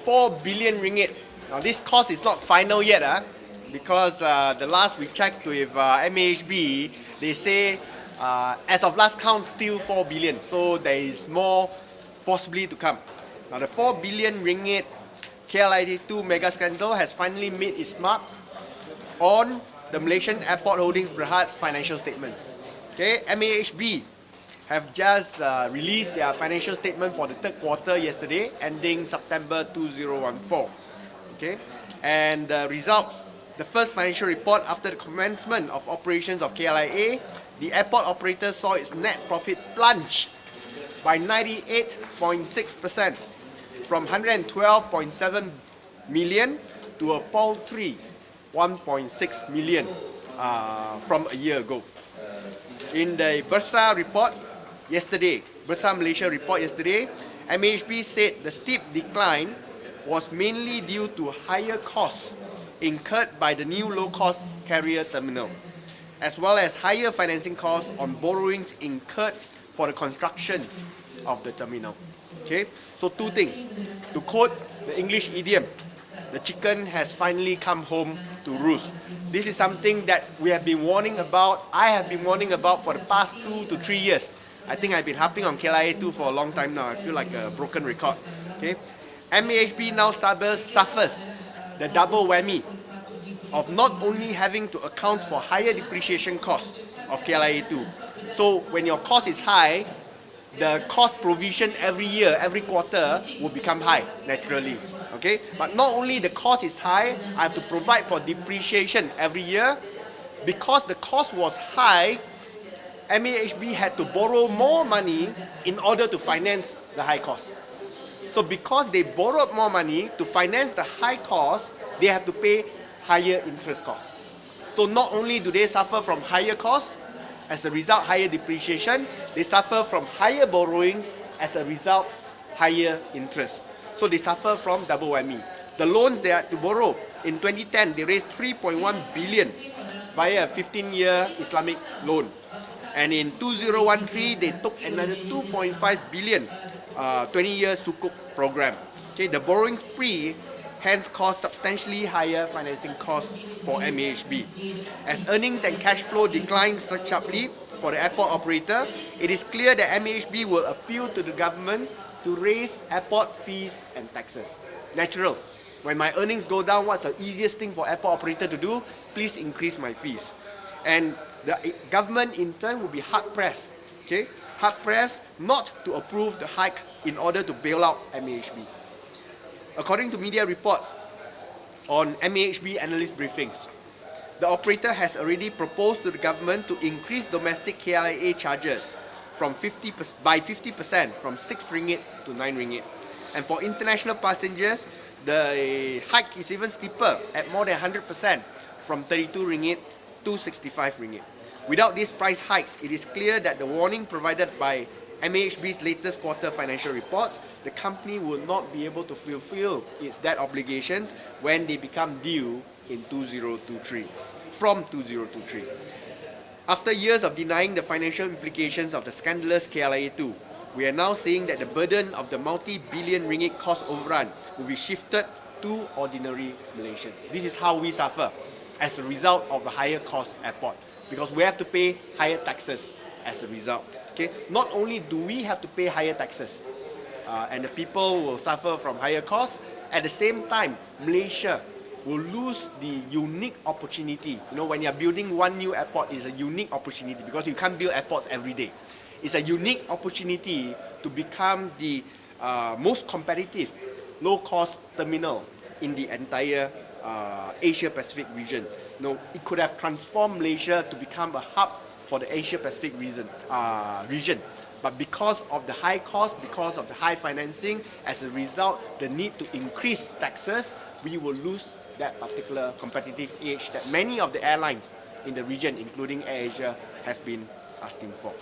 4 billion ringgit. Now this cost is not final yet, because the last we checked with MAHB, they say as of last count still 4 billion. So there is more possibly to come. Now the 4 billion ringgit KLIA2 mega scandal has finally made its marks on the Malaysian Airports Berhad's financial statements. Okay, MAHB have just released their financial statement for the third quarter yesterday, ending September 2014. Okay, and the results, the first financial report after the commencement of operations of KLIA, the airport operator saw its net profit plunge by 98.6% from 112.7 million to a paltry 1.6 million from a year ago. In the Bursa report yesterday, Bursa Malaysia report yesterday, MAHB said the steep decline was mainly due to higher costs incurred by the new low-cost carrier terminal, as well as higher financing costs on borrowings incurred for the construction of the terminal. Okay, so two things. To quote the English idiom, the chicken has finally come home to roost. This is something that we have been warning about. I have been warning about for the past 2 to 3 years. I think I've been harping on KLIA2 for a long time now. I feel like a broken record. Okay, MAHB now suffers the double whammy of not only having to account for higher depreciation costs of KLIA2. So when your cost is high, the cost provision every year, every quarter will become high naturally. Okay, but not only the cost is high, I have to provide for depreciation every year. Because the cost was high, MAHB had to borrow more money in order to finance the high cost. So because they borrowed more money to finance the high cost, they have to pay higher interest costs. So not only do they suffer from higher costs, as a result higher depreciation, they suffer from higher borrowings, as a result higher interest. So they suffer from double whammy. The loans they had to borrow, in 2010 they raised 3.1 billion via a 15-year Islamic loan. And in 2013 they took another 2.5 billion 20-year Sukuk program. Okay, the borrowing spree hence caused substantially higher financing costs for MAHB. As earnings and cash flow declined sharply for the airport operator, it is clear that MAHB will appeal to the government to raise airport fees and taxes. Natural. When my earnings go down, what's the easiest thing for airport operator to do? Please increase my fees. And the government in turn will be hard-pressed, okay? Hard-pressed not to approve the hike in order to bail out MAHB. According to media reports on MAHB analyst briefings, the operator has already proposed to the government to increase domestic KLIA charges by 50% from 6 ringgit to 9 ringgit. And for international passengers, the hike is even steeper at more than 100% from 32 ringgit to 65 ringgit. Without these price hikes, it is clear that the warning provided by MAHB's latest quarter financial reports, the company will not be able to fulfill its debt obligations when they become due in 2023, from 2023. After years of denying the financial implications of the scandalous KLIA2, we are now seeing that the burden of the multi-billion ringgit cost overrun will be shifted to ordinary Malaysians. This is how we suffer as a result of the higher cost airport, because we have to pay higher taxes as a result. Okay? Not only do we have to pay higher taxes, and the people will suffer from higher costs, at the same time, Malaysia will lose the unique opportunity. You know, when you're building one new airport, it's a unique opportunity because you can't build airports every day. It's a unique opportunity to become the most competitive, low-cost terminal in the entire Asia-Pacific region. You know, it could have transformed Malaysia to become a hub for the Asia-Pacific region. But because of the high cost, because of the high financing, as a result, the need to increase taxes, we will lose that particular competitive edge that many of the airlines in the region, including AirAsia, has been asking for.